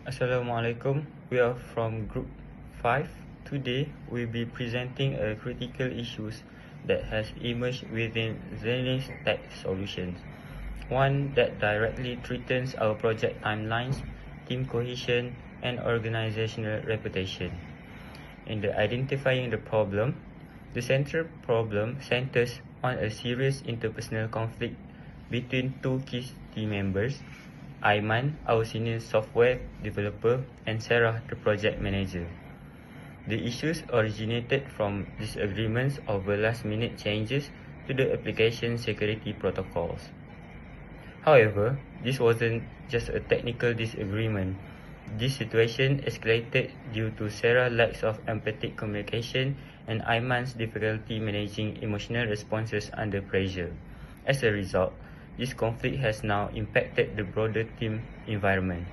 Assalamualaikum. We are from Group 5. Today, we'll be presenting a critical issues that has emerged within Zenith Tech Solutions. One that directly threatens our project timelines, team cohesion, and organizational reputation. In the identifying the problem, the central problem centers on a serious interpersonal conflict between two key team members, Aiman, our senior software developer, and Sarah, the project manager. The issues originated from disagreements over last-minute changes to the application security protocols. However, this wasn't just a technical disagreement. This situation escalated due to Sarah's lack of empathic communication and Aiman's difficulty managing emotional responses under pressure. As a result, this conflict has now impacted the broader team environment.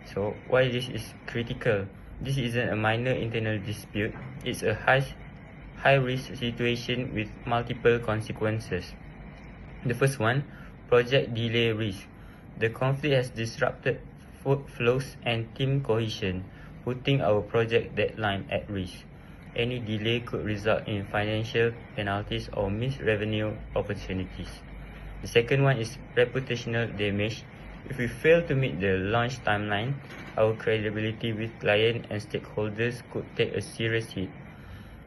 So, why this is critical? This isn't a minor internal dispute, it's a high-risk situation with multiple consequences. The first one, project delay risk. The conflict has disrupted flows and team cohesion, putting our project deadline at risk. Any delay could result in financial penalties or missed revenue opportunities. The second one is reputational damage. If we fail to meet the launch timeline, our credibility with client and stakeholders could take a serious hit.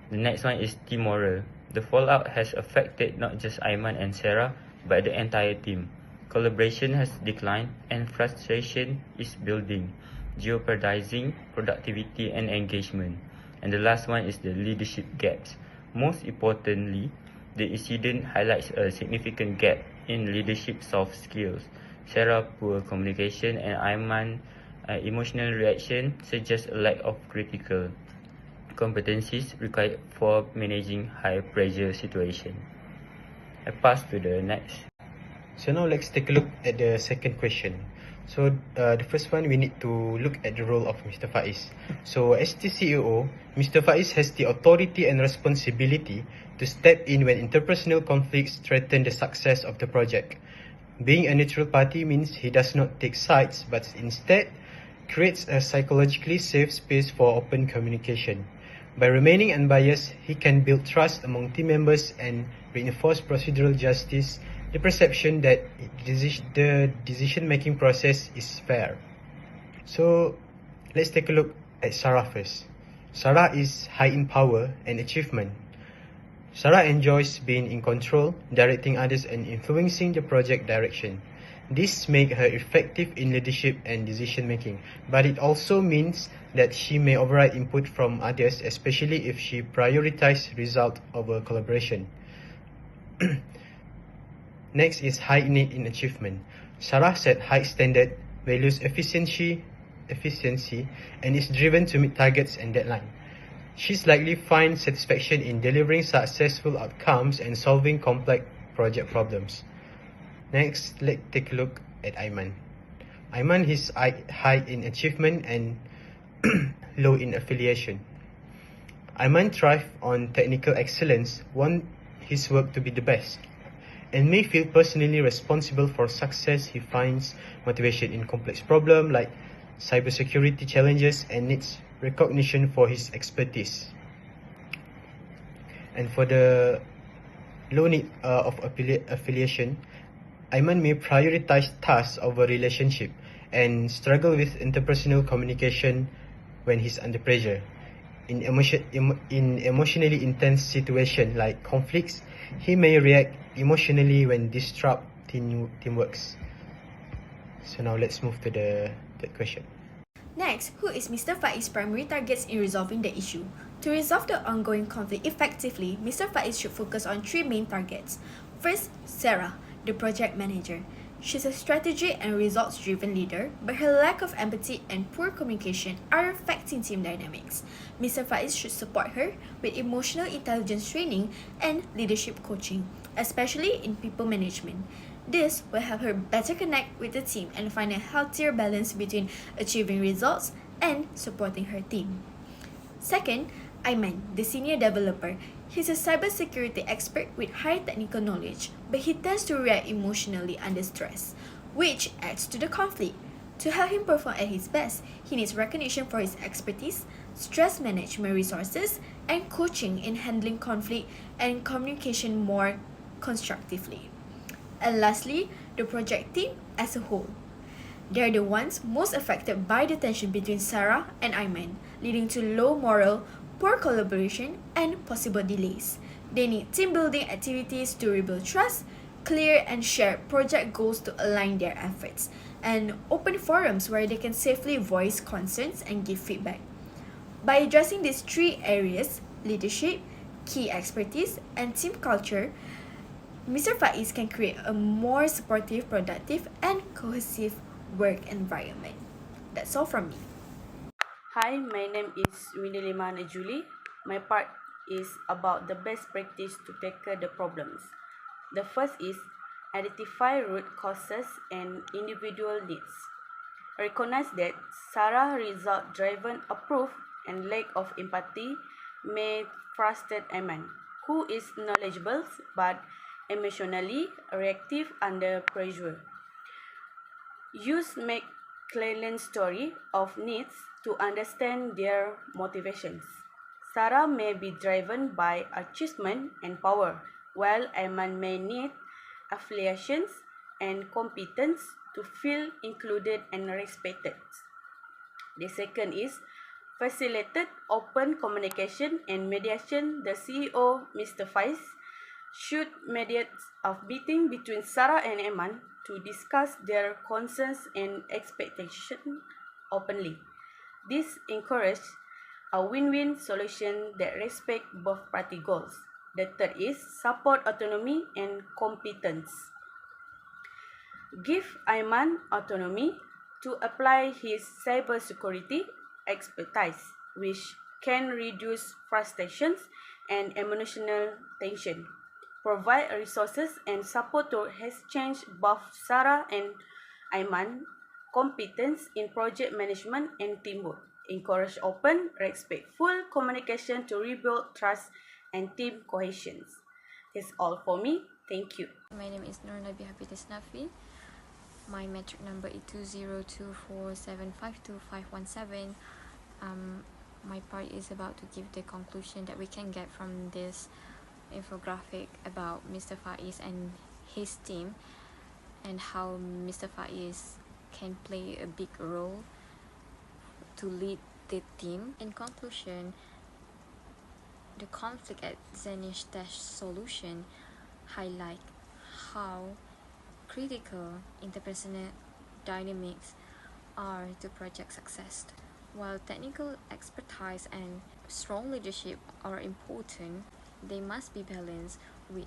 The next one is team morale. The fallout has affected not just Aiman and Sarah, but the entire team. Collaboration has declined and frustration is building, jeopardizing productivity and engagement. And the last one is the leadership gaps. Most importantly, the incident highlights a significant gap in leadership soft skills. Sarah poor communication and Aiman emotional reaction suggest a lack of critical competencies required for managing high pressure situation. I pass to the next. So now let's take a look at the second question. So the first one, we need to look at the role of Mr. Faiz. So as the CEO, Mr. Faiz has the authority and responsibility to step in when interpersonal conflicts threaten the success of the project. Being a neutral party means he does not take sides, but instead creates a psychologically safe space for open communication. By remaining unbiased, he can build trust among team members and reinforce procedural justice, the perception that the decision-making process is fair. So let's take a look at Sarah first. Sarah is high in power and achievement. Sarah enjoys being in control, directing others and influencing the project direction. This makes her effective in leadership and decision-making, but it also means that she may override input from others, especially if she prioritizes result over collaboration. Next is high need in achievement. Sarah set high standard, values efficiency, and is driven to meet targets and deadline. She's likely find satisfaction in delivering successful outcomes and solving complex project problems. Next, let's take a look at Aiman. Aiman is high in achievement and low in affiliation. Aiman thrives on technical excellence, wants his work to be the best, and may feel personally responsible for success. He finds motivation in complex problems like cybersecurity challenges and needs recognition for his expertise. And for the low need of affiliation, Aiman may prioritize tasks over relationship and struggle with interpersonal communication when he's under pressure. In emotionally intense situations like conflicts, he may react emotionally when disrupt teamworks. So now let's move to the third question. Next, who is Mr. Faiz's primary targets in resolving the issue? To resolve the ongoing conflict effectively, Mr. Faiz should focus on three main targets. First, Sarah, the project manager. She's a strategy and results-driven leader, but her lack of empathy and poor communication are affecting team dynamics. Mr. Faiz should support her with emotional intelligence training and leadership coaching, especially in people management. This will help her better connect with the team and find a healthier balance between achieving results and supporting her team. Second, Aiman, the senior developer. He's a cybersecurity expert with high technical knowledge, but he tends to react emotionally under stress, which adds to the conflict. To help him perform at his best, he needs recognition for his expertise, stress management resources, and coaching in handling conflict and communication more constructively. And lastly, the project team as a whole. They're the ones most affected by the tension between Sarah and Ayman, leading to low morale, poor collaboration, and possible delays. They need team building activities to rebuild trust, clear and share project goals to align their efforts, and open forums where they can safely voice concerns and give feedback. By addressing these three areas leadership, key expertise, and team culture Mr. Faiz can create a more supportive, productive, and cohesive work environment. That's all from me. Hi, my name is Winilima Najuli. My part is about the best practice to tackle the problems. The first is identify root causes and individual needs. Recognize that Sarah result-driven approach and lack of empathy may frustrate Ayman, who is knowledgeable but emotionally reactive under pressure. Use McClellan's story of needs to understand their motivations. Sarah may be driven by achievement and power, while Ayman may need affiliations and competence to feel included and respected. The second is facilitate open communication and mediation. The CEO, Mr. Faiz, should mediate a meeting between Sarah and Ayman to discuss their concerns and expectations openly. This encourages a win-win solution that respects both party goals. The third is support autonomy and competence. Give Ayman autonomy to apply his cybersecurity expertise, which can reduce frustrations and emotional tension. Provide resources and support to exchange both Sarah and Ayman competence in project management and teamwork. Encourage open, respectful communication to rebuild trust and team cohesion. That's all for me. Thank you. My name is Nur Nabi Hafiz Nafi. My metric number is 2024752517. My part is about to give the conclusion that we can get from this infographic about Mr. Faiz and his team, and how Mr. Faiz can play a big role to lead the team. In conclusion, the conflict at Zenith solution highlight how critical interpersonal dynamics are to project success. While technical expertise and strong leadership are important, they must be balanced with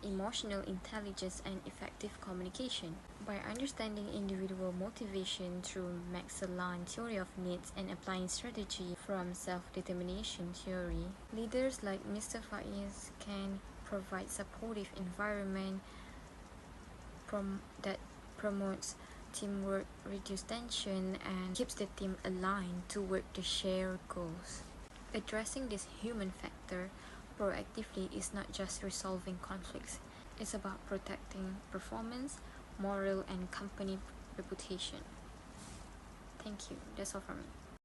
emotional intelligence and effective communication. By understanding individual motivation through Max-Allan theory of needs and applying strategy from self-determination theory, leaders like Mr. Faiz can provide supportive environment that promotes teamwork, reduces tension, and keeps the team aligned toward the shared goals. Addressing this human factor proactively is not just resolving conflicts, it's about protecting performance, morale, and company reputation. Thank you. That's all from me.